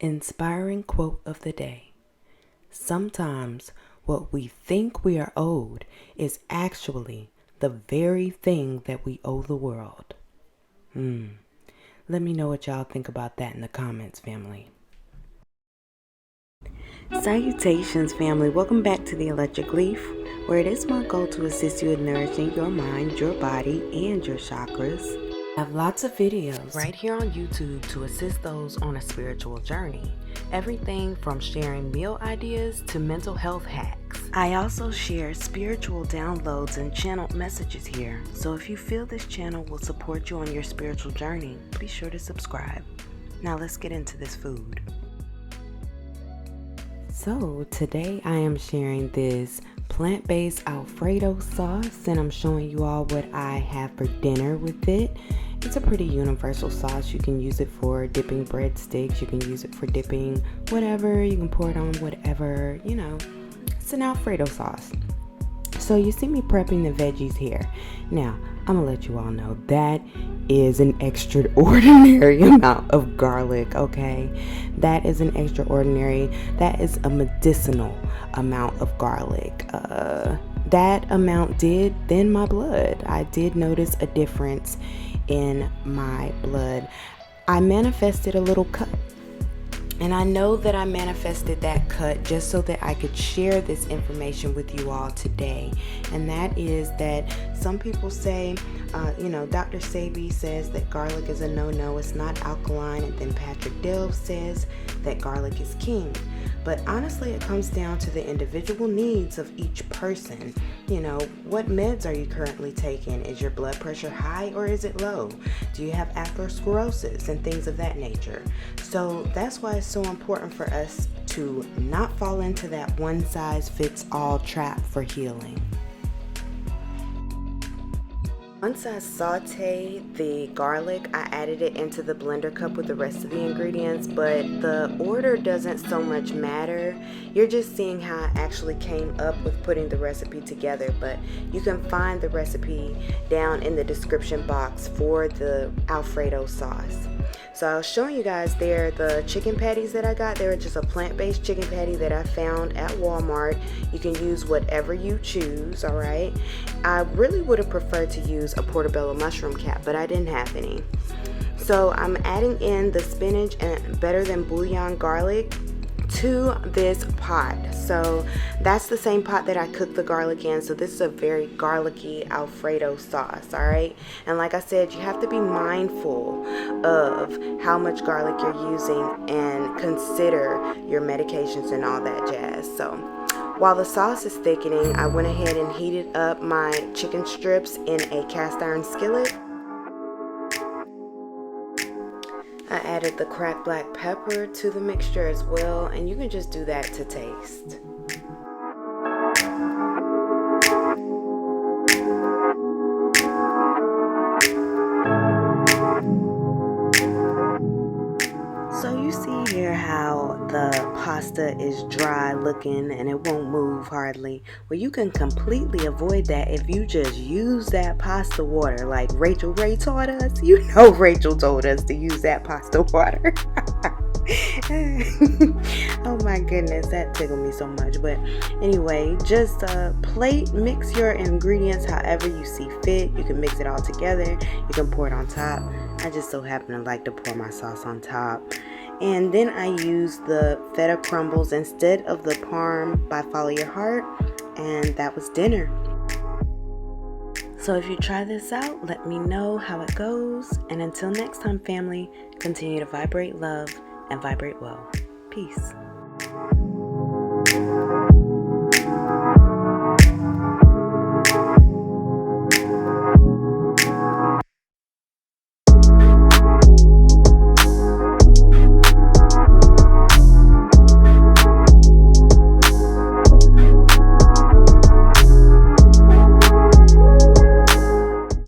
Inspiring quote of the day. Sometimes what we think we are owed is actually the very thing that we owe the world. Let me know what y'all think about that in the comments, family. Salutations, family. Welcome back to the Electric Leaf, where it is my goal to assist you in nourishing your mind, your body, and your chakras. I have lots of videos right here on YouTube to assist those on a spiritual journey. Everything from sharing meal ideas to mental health hacks. I also share spiritual downloads and channeled messages here. So if you feel this channel will support you on your spiritual journey, be sure to subscribe. Now let's get into this food. So today I am sharing this plant-based Alfredo sauce, and I'm showing you all what I have for dinner with it. It's a pretty universal sauce. You can use it for dipping breadsticks, you can use it for dipping whatever, you can pour it on whatever, it's an Alfredo sauce. So you see me prepping the veggies here. Now I'm gonna let you all know that is an extraordinary amount of garlic, okay? That is an extraordinary, that is a medicinal amount of garlic. That amount did thin my blood. I did notice a difference in my blood. I manifested a little cut. And I know that I manifested that cut just so that I could share this information with you all today. And that is that some people say, Dr. Sebi says that garlic is a no-no, it's not alkaline. And then Patrick Delves says that garlic is king. But honestly, it comes down to the individual needs of each person. What meds are you currently taking? Is your blood pressure high or is it low? Do you have atherosclerosis and things of that nature? So that's why it's so important for us to not fall into that one-size-fits-all trap for healing. Once I sauteed the garlic, I added it into the blender cup with the rest of the ingredients, but the order doesn't so much matter. You're just seeing how I actually came up with putting the recipe together, but you can find the recipe down in the description box for the Alfredo sauce. So I was showing you guys there the chicken patties that I got. They were just a plant-based chicken patty that I found at Walmart. You can use whatever you choose, all right? I really would have preferred to use a portobello mushroom cap, but I didn't have any. So I'm adding in the spinach and Better Than Bouillon-Garlic to this pot. So that's the same pot that I cooked the garlic in. So this is a very garlicky Alfredo sauce, all right? And like I said, you have to be mindful of how much garlic you're using and consider your medications and all that jazz. So while the sauce is thickening, I went ahead and heated up my chicken strips in a cast iron skillet. I added the cracked black pepper to the mixture as well, and you can just do that to taste. So you see here how the pasta is dry looking and it won't move hardly. Well, you can completely avoid that if you just use that pasta water like Rachel Ray taught us. Rachel told us to use that pasta water. Oh my goodness, that tickled me so much. But anyway, just mix your ingredients however you see fit. You can mix it all together. You can pour it on top. I just so happen to like to pour my sauce on top. And then I use the feta crumbles instead of the parm by Follow Your Heart. And that was dinner. So if you try this out, let me know how it goes. And until next time, family, continue to vibrate love and vibrate well. Peace.